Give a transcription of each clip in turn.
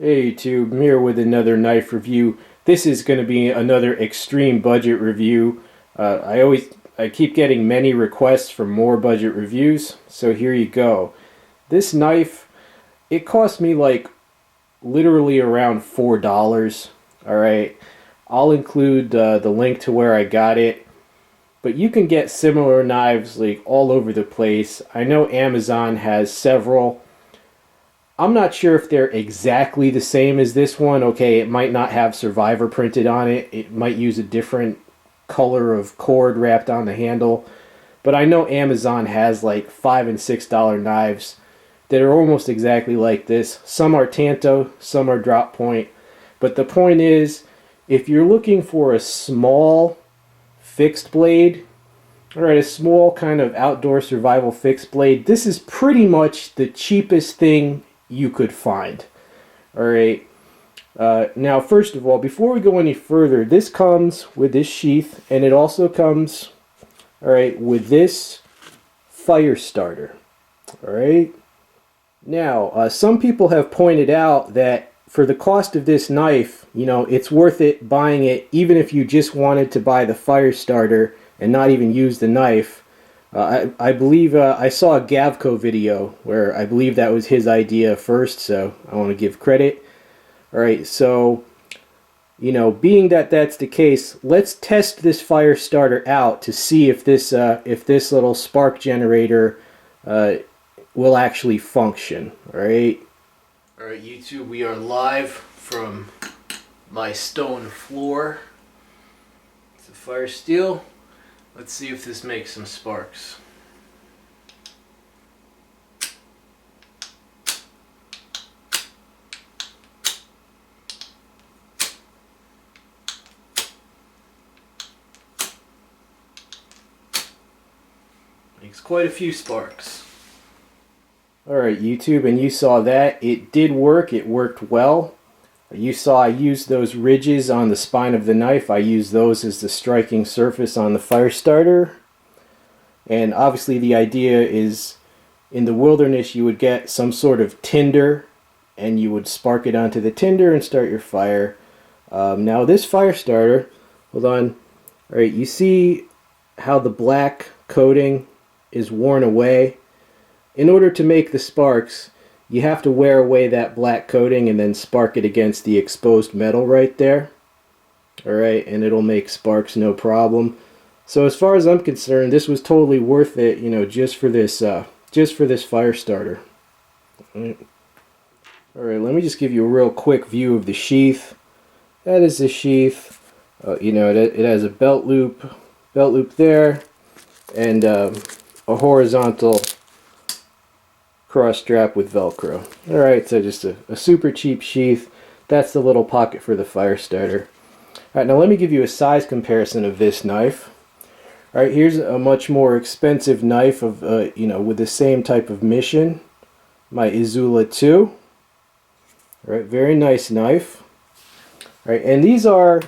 Hey YouTube, I'm here with another knife review. This is going to be another extreme budget review. I keep getting many requests for more budget reviews, so here you go. This knife, it cost me like literally around $4. Alright, I'll include the link to where I got it. But you can get similar knives like all over the place. I know Amazon has several. I'm not sure if they're exactly the same as this one. Okay, it might not have Survivor printed on it. It might use a different color of cord wrapped on the handle. But I know Amazon has like $5 and $6 knives that are almost exactly like this. Some are Tanto, some are drop point. But the point is, if you're looking for a small fixed blade, alright, a small kind of outdoor survival fixed blade, this is pretty much the cheapest thing you could find. Alright, now first of all, before we go any further, this comes with this sheath, and it also comes, alright, with this Firestarter. Alright, now some people have pointed out that for the cost of this knife, you know, it's worth it buying it even if you just wanted to buy the Firestarter and not even use the knife. I believe I saw a Gavco video where I believe that was his idea first, so I want to give credit. Alright, so, you know, being that that's the case, let's test this Firestarter out to see if this little spark generator will actually function. Alright, YouTube, we are live from my stone floor. It's a fire steel. Let's see if this makes some sparks. Makes quite a few sparks. Alright YouTube, and you saw that. It did work. It worked well. You saw I used those ridges on the spine of the knife. I used those as the striking surface on the Firestarter. And obviously the idea is in the wilderness you would get some sort of tinder and you would spark it onto the tinder and start your fire. Now this Firestarter, hold on, alright, you see how the black coating is worn away? In order to make the sparks, you have to wear away that black coating and then spark it against the exposed metal right there. Alright, and it'll make sparks no problem. So as far as I'm concerned, this was totally worth it, you know, just for this Firestarter. Alright, let me just give you a real quick view of the sheath. That is the sheath. You know, it has a belt loop there, and a horizontal cross strap with Velcro. Alright, so just a super cheap sheath. That's the little pocket for the Firestarter. Alright, now let me give you a size comparison of this knife. Alright, here's a much more expensive knife of, you know, with the same type of mission. My Izula 2. Alright, very nice knife. Alright, and these are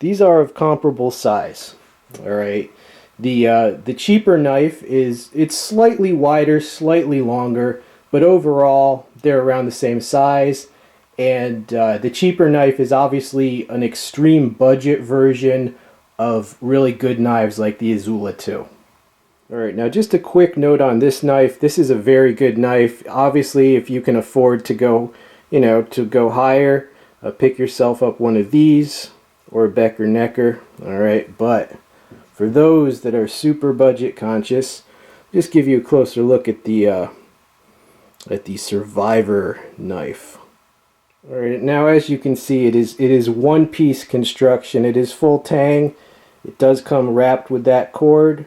of comparable size. Alright. The cheaper knife it's slightly wider, slightly longer, but overall they're around the same size. And the cheaper knife is obviously an extreme budget version of really good knives like the Izula 2. Alright, now just a quick note on this knife. This is a very good knife. Obviously, if you can afford to go, you know, to go higher, pick yourself up one of these or a Becker Necker. Alright, but for those that are super budget conscious, just give you a closer look at the Survivor knife. Alright, now as you can see, it is one piece construction. It is full tang. It does come wrapped with that cord.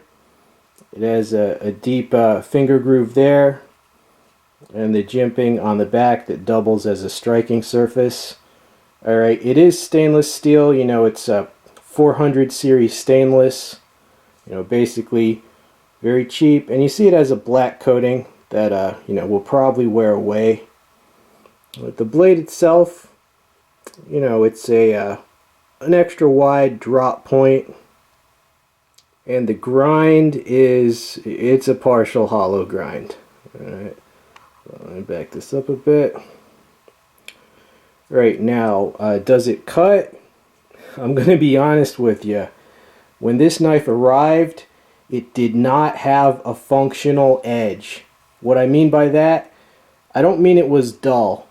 It has a deep finger groove there, and the jimping on the back that doubles as a striking surface. Alright, it is stainless steel. You know, it's a 400 series stainless. You know, basically very cheap, and you see it has a black coating that you know, will probably wear away. But the blade itself, you know, it's an extra wide drop point, and the grind it's a partial hollow grind. All right, let me back this up a bit. Right now, does it cut? I'm going to be honest with you. When this knife arrived, it did not have a functional edge. What I mean by that, I don't mean it was dull.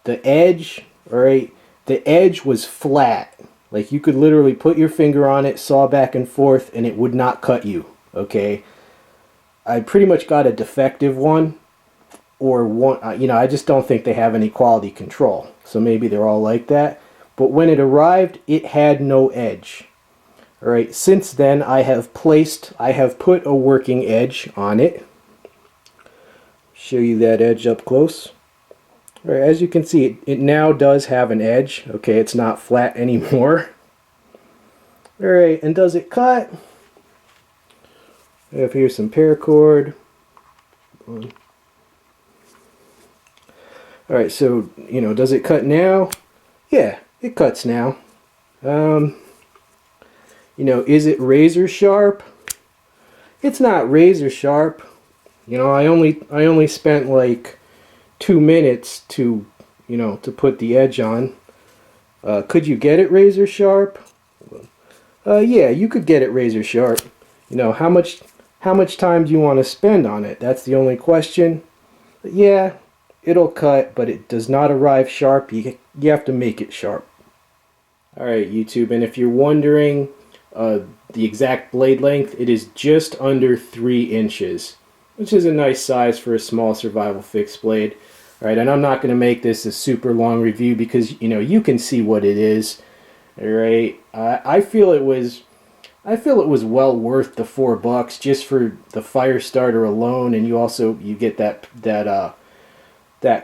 The edge, alright, the edge was flat. Like you could literally put your finger on it, saw back and forth, and it would not cut you, okay? I pretty much got a defective one, or one, I just don't think they have any quality control. So maybe they're all like that. But when it arrived, it had no edge. Alright, since then I have put a working edge on it. Show you that edge up close. Alright, as you can see, it now does have an edge. Okay, it's not flat anymore. Alright, and does it cut? I have here some paracord. Alright, so, does it cut now? Yeah, it cuts now. Is it razor sharp? It's not razor sharp. I only spent like 2 minutes to put the edge on. Could you get it razor sharp? Yeah, you could get it razor sharp. How much time do you want to spend on it? That's the only question. But yeah, it'll cut, but it does not arrive sharp. You have to make it sharp. Alright, YouTube, and if you're wondering the exact blade length, it is just under 3 inches, which is a nice size for a small survival fixed blade. Alright, and I'm not going to make this a super long review because, you can see what it is. Alright, I feel it was well worth the $4 just for the Firestarter alone, and you get that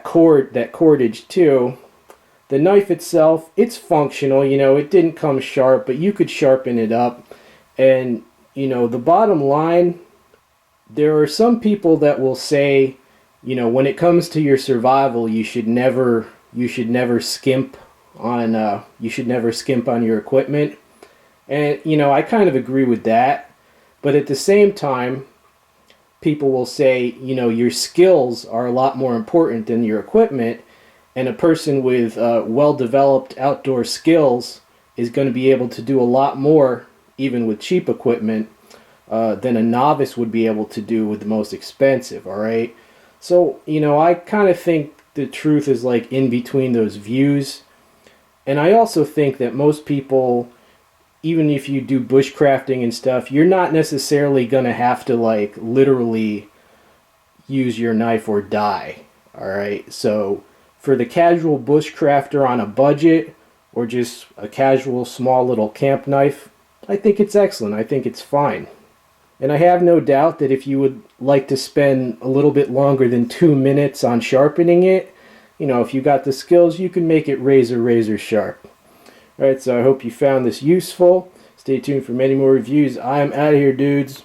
cordage too. The knife itself, it's functional, it didn't come sharp, but you could sharpen it up. And, the bottom line, there are some people that will say, when it comes to your survival, you should never skimp on your equipment. And, I kind of agree with that. But at the same time, people will say, your skills are a lot more important than your equipment. And a person with well-developed outdoor skills is going to be able to do a lot more, even with cheap equipment, than a novice would be able to do with the most expensive, alright? So, I kind of think the truth is like in between those views. And I also think that most people, even if you do bushcrafting and stuff, you're not necessarily going to have to like literally use your knife or die, alright? So for the casual bushcrafter on a budget, or just a casual small little camp knife, I think it's excellent. I think it's fine. And I have no doubt that if you would like to spend a little bit longer than 2 minutes on sharpening it, if you got the skills, you can make it razor sharp. Alright, so I hope you found this useful. Stay tuned for many more reviews. I am out of here, dudes.